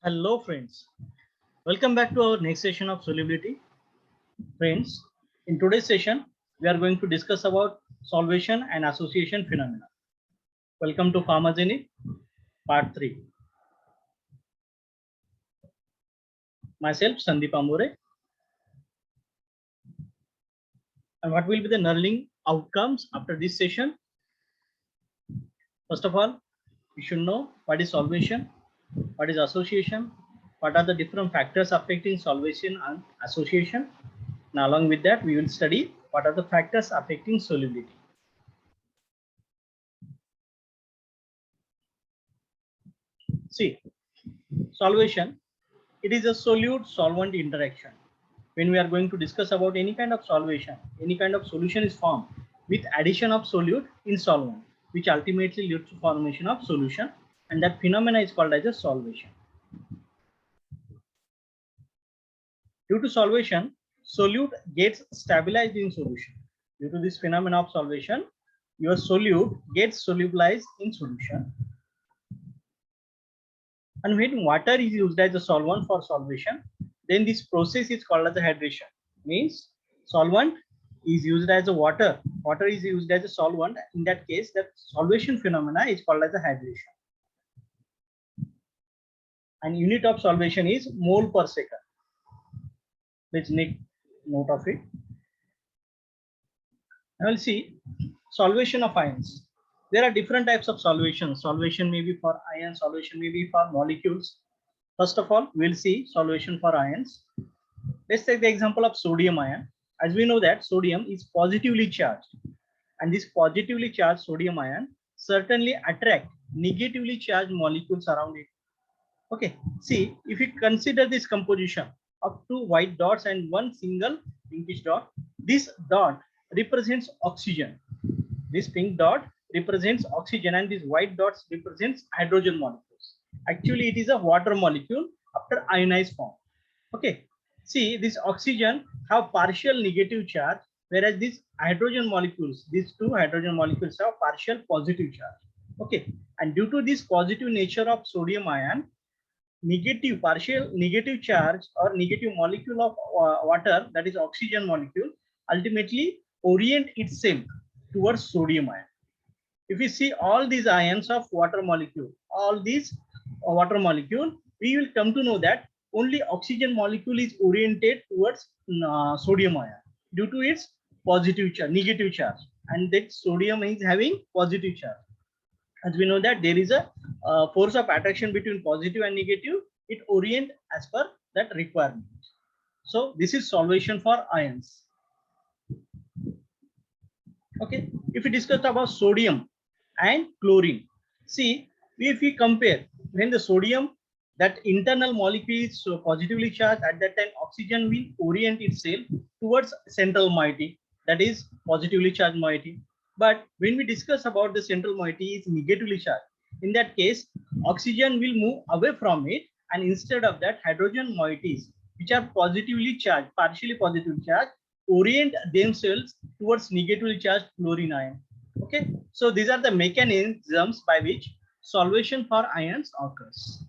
Hello friends, welcome back to our next session of solubility. Friends, in today's session, we are going to discuss about solvation and association phenomena. Welcome to Pharmagenic part 3. Myself, Sandeep Amore. And what will be the learning outcomes after this session? First of all, you should know what is solvation, what is association, what are the different factors affecting solvation and association. And along with that, we will study what are the factors affecting solubility. See, solvation, it is a solute solvent interaction. When we are going to discuss about any kind of solvation, any kind of solution is formed with addition of solute in solvent, which ultimately leads to formation of solution, and that phenomena is called as a solvation. Due to solvation, solute gets stabilized in solution. Due to this phenomena of solvation, your solute gets solubilized in solution. And when water is used as a solvent for solvation, then this process is called as a hydration. Means solvent is used as a water is used as a solvent. In that case, that solvation phenomena is called as a hydration. And unit of solvation is mole per second. Let's make note of it. Now we'll see solvation of ions. There are different types of solvation. Solvation may be for ions, solvation may be for molecules. First of all, we'll see solvation for ions. Let's take the example of sodium ion. As we know that sodium is positively charged, and this positively charged sodium ion certainly attract negatively charged molecules around it. Okay, see, if you consider this composition of two white dots and one single pinkish dot, this dot represents oxygen. This pink dot represents oxygen, and these white dots represents hydrogen molecules. Actually, it is a water molecule after ionized form. Okay, see, this oxygen have partial negative charge, whereas these hydrogen molecules, these two hydrogen molecules have partial positive charge. Okay, and due to this positive nature of sodium ion, negative partial negative charge or negative molecule of water, that is oxygen molecule, ultimately orient itself towards sodium ion. If we see all these ions of water molecule, all these water molecule, we will come to know that only oxygen molecule is oriented towards sodium ion due to its positive charge, negative charge, and that sodium is having positive charge. As we know that there is a force of attraction between positive and negative, it orient as per that requirement. So this is solvation for ions. Okay, if we discuss about sodium and chlorine, see, if we compare, when the sodium, that internal molecule is so positively charged, at that time oxygen will orient itself towards central moiety, that is positively charged moiety. But when we discuss about the central moiety is negatively charged, in that case oxygen will move away from it, and instead of that hydrogen moieties, which are positively charged, partially positively charged, orient themselves towards negatively charged chlorine ion. Okay, so these are the mechanisms by which solvation for ions occurs.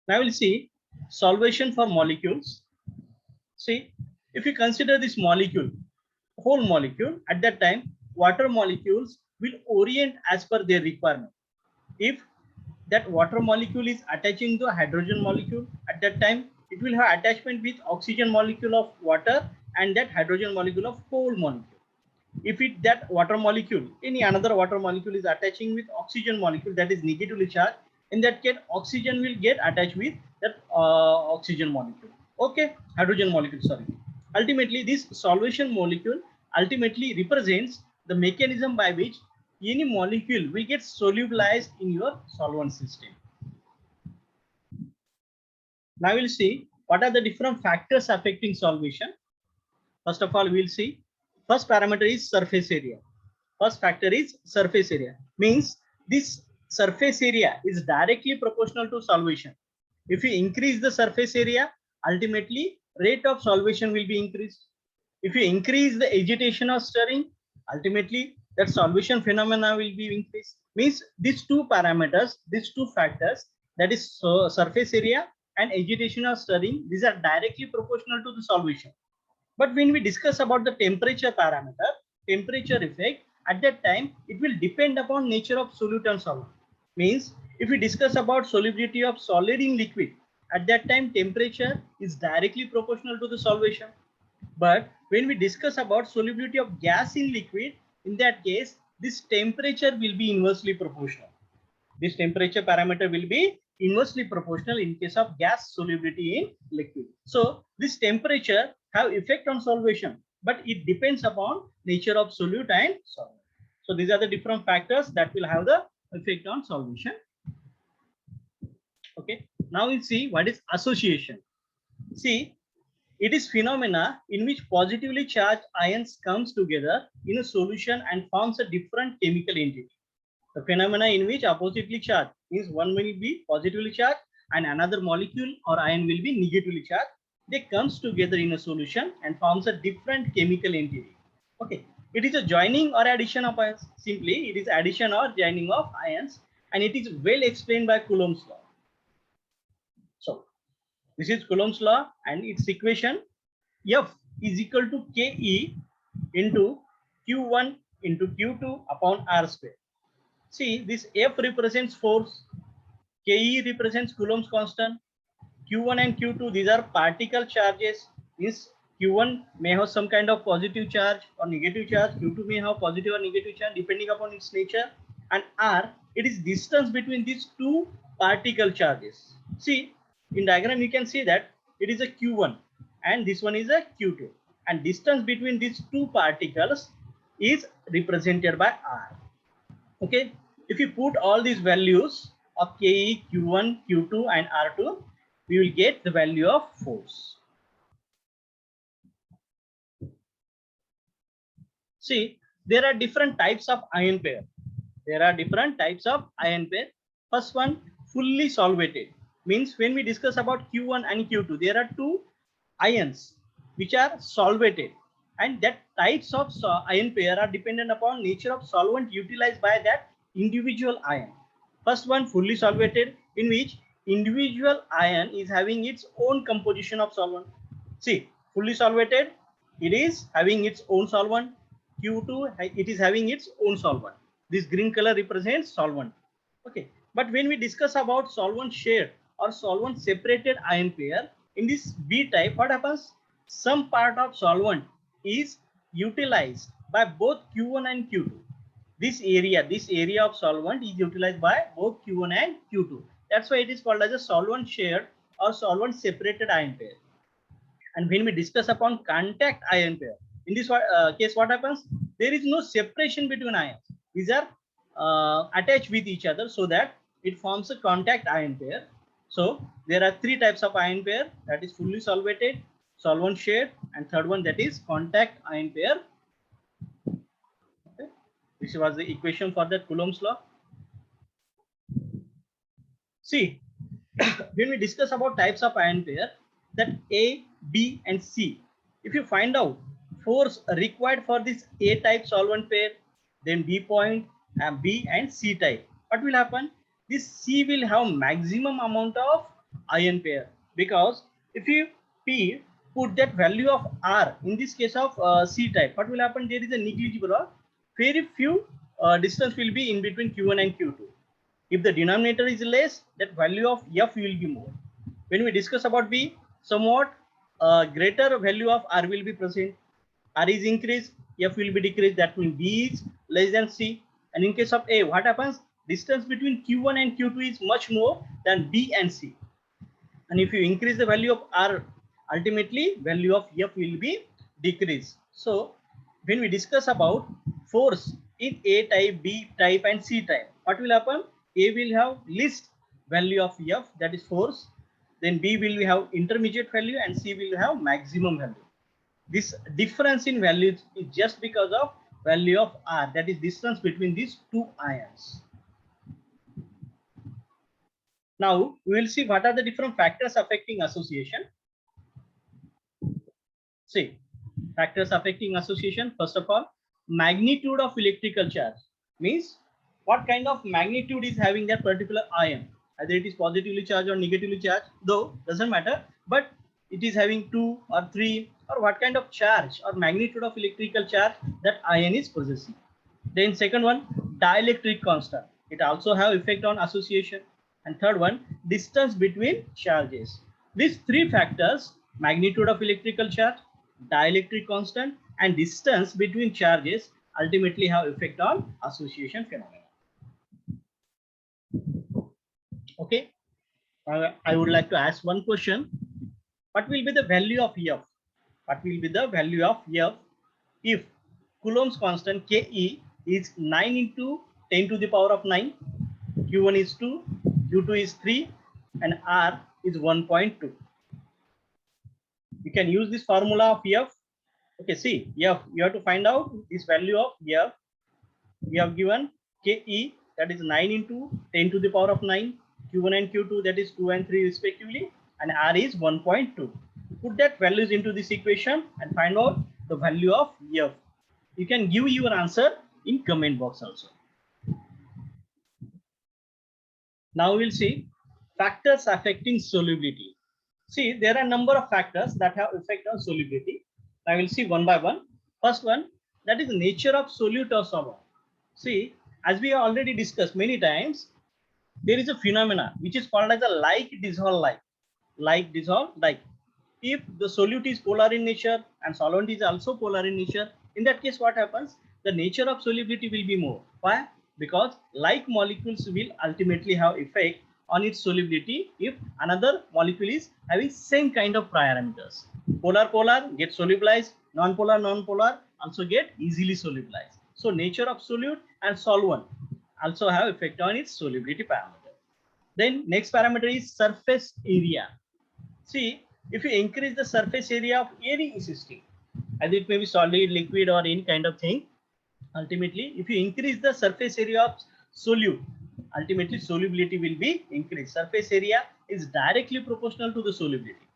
Now we'll see solvation for molecules. See, if you consider this molecule, whole molecule, at that time water molecules will orient as per their requirement. If that water molecule is attaching to a hydrogen molecule, at that time it will have attachment with oxygen molecule of water and that hydrogen molecule of whole molecule. If it that water molecule, any another water molecule is attaching with oxygen molecule that is negatively charged, in that case oxygen will get attached with that oxygen molecule. Okay, hydrogen molecule, sorry. Ultimately this solvation molecule ultimately represents the mechanism by which any molecule will get solubilized in your solvent system. Now we'll see what are the different factors affecting solvation. First of all, we'll see first parameter is surface area. First factor is surface area. Means this surface area is directly proportional to solvation. If you increase the surface area, ultimately rate of solvation will be increased. If you increase the agitation of stirring, ultimately that solvation phenomena will be increased. Means these two parameters, these two factors that is surface area, and agitational stirring. These are directly proportional to the solution. But when we discuss about the temperature parameter, temperature effect, at that time, it will depend upon nature of solute and solvent. Means if we discuss about solubility of solid in liquid, at that time temperature is directly proportional to the solution. But when we discuss about solubility of gas in liquid, in that case, this temperature will be inversely proportional. This temperature parameter will be inversely proportional in case of gas solubility in liquid. So this temperature have effect on solution, but it depends upon nature of solute and solvent. So these are the different factors that will have the effect on solution. Okay. Now we'll see what is association. See, it is phenomena in which positively charged ions comes together in a solution and forms a different chemical entity. The phenomena in which oppositely charged means one will be positively charged and another molecule or ion will be negatively charged. They comes together in a solution and forms a different chemical entity. Okay, it is a joining or addition of ions. Simply, it is addition or joining of ions, and it is well explained by Coulomb's law. So this is Coulomb's law and its equation. F is equal to Ke into Q1 into Q2 upon R square. See, this F represents force, Ke represents Coulomb's constant, Q1 and Q2, these are particle charges. Means Q1 may have some kind of positive charge or negative charge, Q2 may have positive or negative charge depending upon its nature, and R, it is distance between these two particle charges. See, in diagram you can see that it is a Q1 and this one is a Q2, and distance between these two particles is represented by R. Okay, if you put all these values of Ke, Q1, Q2 and R2, we will get the value of force. See, there are different types of ion pair. There are different types of ion pair. First one, fully solvated. Means when we discuss about Q1 and Q2, there are two ions which are solvated, and that types of ion pair are dependent upon nature of solvent utilized by that individual ion. First one, fully solvated, in which individual ion is having its own composition of solvent. See, fully solvated, it is having its own solvent. Q2, it is having its own solvent. This green color represents solvent. Okay, but when we discuss about solvent shared or solvent separated ion pair, in this B type, what happens? Some part of solvent is utilized by both Q1 and Q2. This area of solvent is utilized by both Q1 and Q2. That's why it is called as a solvent shared or solvent separated ion pair. And when we discuss upon contact ion pair, in this case, what happens? There is no separation between ions. These are attached with each other so that it forms a contact ion pair. So there are three types of ion pair, that is fully solvated, solvent shared, and third one, that is contact ion pair. Okay. This was the equation for the Coulomb's law. See, when we discuss about types of ion pair, that A, B, and C, if you find out force required for this A type solvent pair, then B point, B and C type, what will happen? This C will have maximum amount of ion pair, because if you P put that value of R in this case of C type, what will happen? There is a negligible or very few distance will be in between Q1 and Q2. If the denominator is less, that value of F will be more. When we discuss about B, somewhat greater value of R will be present. R is increased, F will be decreased. That means B is less than C. And in case of A, what happens? Distance between Q1 and Q2 is much more than B and C. And if you increase the value of R, ultimately value of F will be decreased. So when we discuss about force in A type, B type and C type, what will happen? A will have least value of F, that is force. Then B will have intermediate value and C will have maximum value. This difference in values is just because of value of R, that is distance between these two ions. Now we will see what are the different factors affecting association. See, factors affecting association. First of all, magnitude of electrical charge, means what kind of magnitude is having that particular ion. either it is positively charged or negatively charged, though doesn't matter, but it is having 2 or 3 or what kind of charge or magnitude of electrical charge that ion is possessing. Then second one, dielectric constant. It also have effect on association. And third one, distance between charges. These three factors, magnitude of electrical charge, dielectric constant, and distance between charges, ultimately have effect on association phenomena. Okay, I would like to ask one question. What will be the value of F? What will be the value of F if Coulomb's constant Ke is 9 into 10 to the power of 9, Q1 is 2, Q2 is 3, and R is 1.2. You can use this formula of F. Okay, see, F, you have to find out this value of F. We have given Ke, that is 9 into 10 to the power of 9, Q1 and Q2, that is 2 and 3 respectively, and R is 1.2. Put that values into this equation and find out the value of F. You can give your answer in comment box also. Now we'll see factors affecting solubility. See, there are a number of factors that have effect on solubility. I will see one by one. First one, that is the nature of solute or solvent. See, as we have already discussed many times, there is a phenomena which is called as a like dissolve like. Like dissolve like. If the solute is polar in nature and solvent is also polar in nature, in that case what happens? The nature of solubility will be more. Why? Because like molecules will ultimately have effect on its solubility if another molecule is having same kind of parameters. Polar polar get solubilized, non-polar non-polar also get easily solubilized. So nature of solute and solvent also have effect on its solubility parameter. Then next parameter is surface area. See, if you increase the surface area of any system, as it may be solid, liquid, or any kind of thing, ultimately, if you increase the surface area of solute, ultimately solubility will be increased. Surface area is directly proportional to the solubility.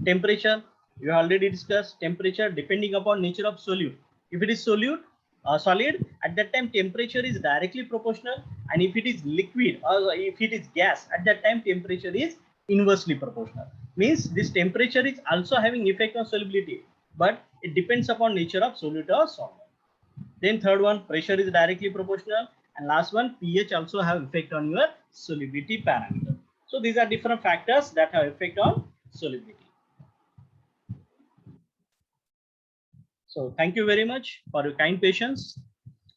Temperature, you already discussed temperature depending upon nature of solute. If it is solute, solid, at that time temperature is directly proportional, and if it is liquid or if it is gas, at that time temperature is inversely proportional. Means this temperature is also having effect on solubility, but it depends upon nature of solute or solvent. Then third one, pressure is directly proportional, and last one, pH also have effect on your solubility parameter. So these are different factors that have effect on solubility. So thank you very much for your kind patience.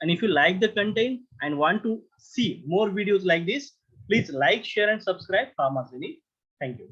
And if you like the content and want to see more videos like this, please like, share, and subscribe Pharmazini. Thank you.